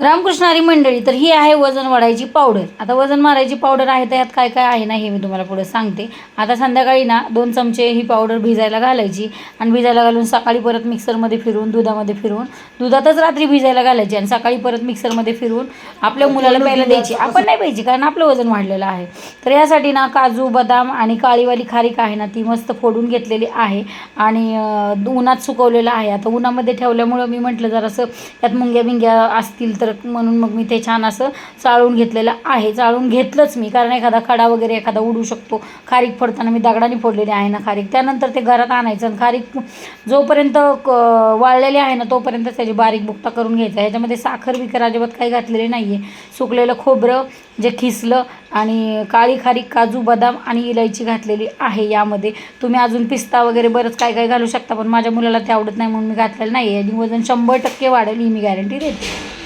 रामकृष्ण हरी मंडळी, तर ही आहे वजन वाढायची पावडर. आता वजन मारायची पावडर आहे, तर ह्यात काय काय आहे ना हे मी तुम्हाला पुढे सांगते. आता संध्याकाळी ना 2 चमचे ही पावडर भिजायला घालायची आणि भिजायला घालून सकाळी परत मिक्सरमध्ये फिरवून दुधामध्ये फिरवून दुधातच रात्री भिजायला घालायची आणि सकाळी परत मिक्सरमध्ये फिरवून आपल्या मुलाला प्यायला द्यायची. आपण नाही प्यायची कारण आपलं वजन वाढलेलं आहे. तर यासाठी ना काजू बदाम आणि काळीवाली खारीक आहे ना ती मस्त फोडून घेतलेली आहे आणि उन्हात सुकवलेलं आहे. आता उन्हामध्ये ठेवल्यामुळं मी म्हटलं जरासं त्यात मुंग्या बिंग्या असतील तर म्हणून मग मी ते छान असं चाळून घेतलेलं आहे. चाळून घेतलंच मी कारण एखादा खडा वगैरे एखादा उडू शकतो. खारीक फोडताना मी दगडाने फोडलेली आहे ना खारीक. त्यानंतर ते घरात आणायचं आणि खारीक जोपर्यंत वाळलेली आहे ना तोपर्यंत त्याची बारीक बुक्का करून घ्यायचा. ह्याच्यामध्ये साखर बिकर अजिबात काही घातलेली नाही आहे. सुकलेलं खोबरं जे खिसलं आणि काळी खारीक काजू बदाम आणि इलायची घातलेली आहे. यामध्ये तुम्ही अजून पिस्ता वगैरे बरंच काय काय घालू शकता, पण माझ्या मुलाला ते आवडत नाही म्हणून मी घातलेलं नाही आहे. आणि वजन 100% वाढेल ही मी गॅरंटी देते.